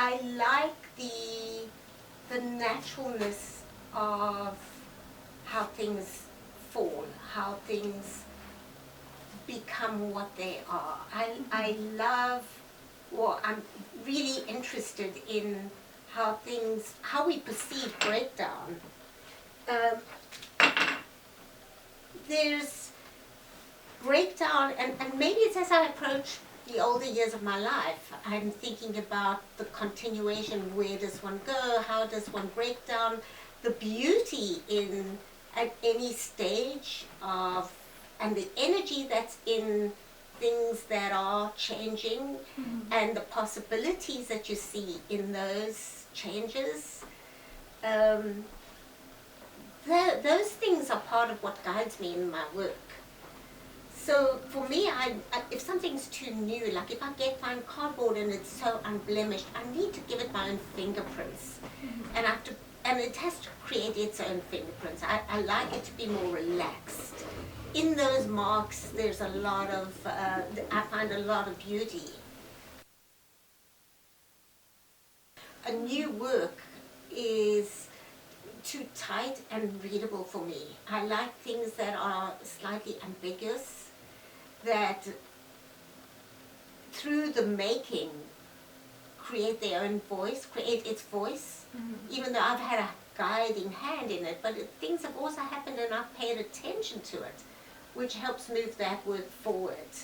I like the naturalness of how things fall, how things become what they are. I love, well, I'm really interested in how we perceive breakdown. There's breakdown, and maybe it's as I approach the older years of my life, I'm thinking about the continuation, where does one go, how does one break down, the beauty in at any stage of, and the energy that's in things that are changing, and the possibilities that you see in those changes. Those things are part of what guides me in my work. So for me, if something's too new, like if I get fine cardboard and it's so unblemished, I need to give it my own fingerprints, and it has to create its own fingerprints. I like it to be more relaxed. In those marks, there's a lot of, I find a lot of beauty. A new work is too tight and readable for me. I like things that are slightly ambiguous, that through the making create their own voice, create its voice, even though I've had a guiding hand in it, but things have also happened and I've paid attention to it, which helps move that work forward.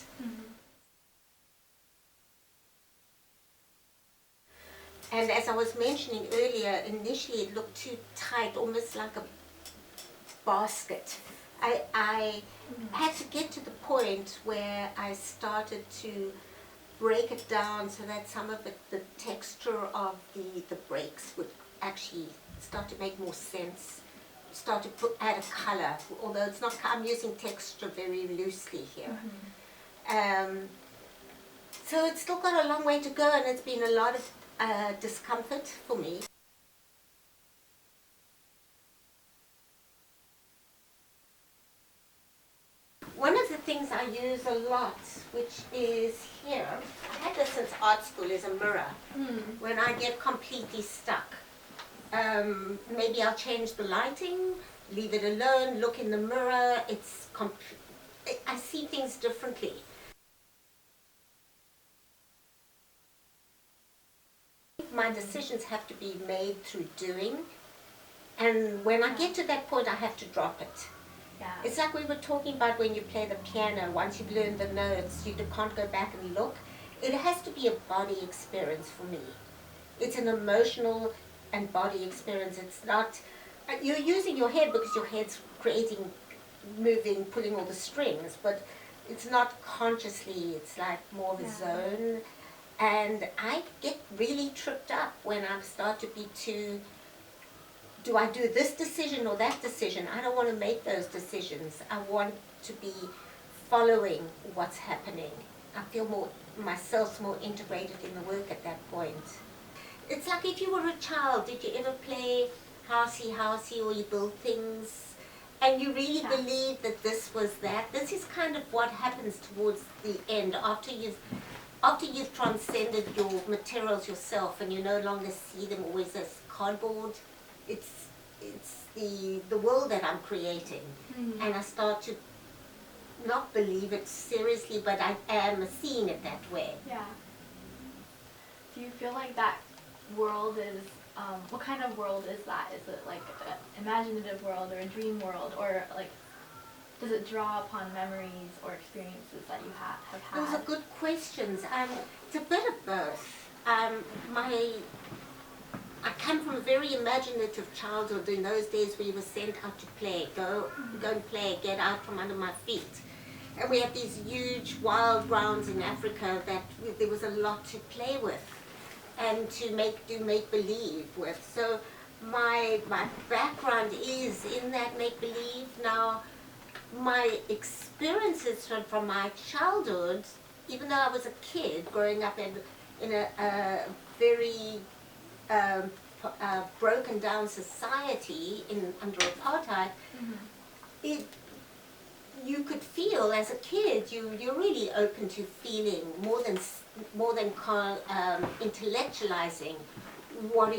And as I was mentioning earlier, initially it looked too tight, almost like a basket. I had to get to the point where I started to break it down so that some of it, the texture of the breaks would actually start to make more sense, start to add a color, although it's not, I'm using texture very loosely here. So it's still got a long way to go, and it's been a lot of discomfort for me. One of the things I use a lot, which is here, I had this since art school, is a mirror. When I get completely stuck, maybe I'll change the lighting, leave it alone, look in the mirror, I see things differently. My decisions have to be made through doing, and when I get to that point I have to drop it. It's like we were talking about when you play the piano. Once you've learned the notes, you can't go back and look. It has to be a body experience for me. It's an emotional and body experience. It's not, you're using your head because your head's creating, moving, pulling all the strings, but it's not consciously, it's like more of a zone. And I get really tripped up when I start to be too, do I do this decision or that decision? I don't want to make those decisions. I want to be following what's happening. I feel myself more integrated in the work at that point. It's like if you were a child, did you ever play housey, or you build things and you really believe that this was that? This is kind of what happens towards the end, after you've transcended your materials yourself and you no longer see them always as cardboard. It's the world that I'm creating, and I start to not believe it seriously, but I am seeing it that way. Do you feel like that world is, what kind of world is that? Is it like an imaginative world or a dream world, or like, does it draw upon memories or experiences that you have had? Those are good questions. It's a bit of both. I come from a very imaginative childhood. In those days we were sent out to play, go and play, get out from under my feet. And we had these huge wild grounds in Africa that there was a lot to play with and to do make-believe with. So my background is in that make-believe. Now, my experiences from my childhood, even though I was a kid growing up in a very broken down society under apartheid, you could feel as a kid, you're really open to feeling more than intellectualizing what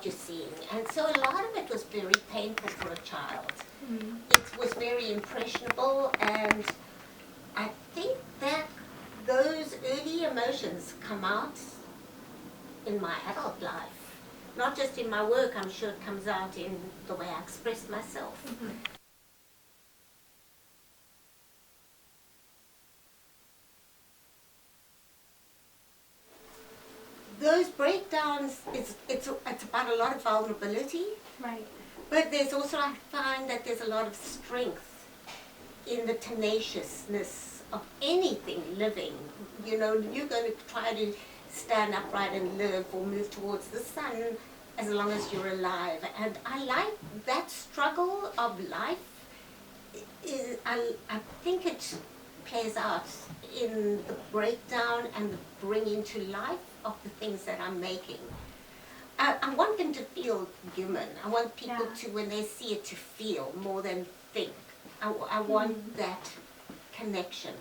you're seeing. And so a lot of it was very painful for a child. Mm. It was very impressionable, and I think that those early emotions come out in my adult life. Not just in my work, I'm sure it comes out in the way I express myself. Mm-hmm. Those breakdowns, it's about a lot of vulnerability. Right. But there's also, I find that there's a lot of strength in the tenaciousness of anything living. You know, you're going to try to stand upright and live or move towards the sun as long as you're alive. And I like that struggle of life. I think it plays out in the breakdown and the bringing to life of the things that I'm making. I want them to feel human. I want people to, when they see it, to feel more than think. I want that connection.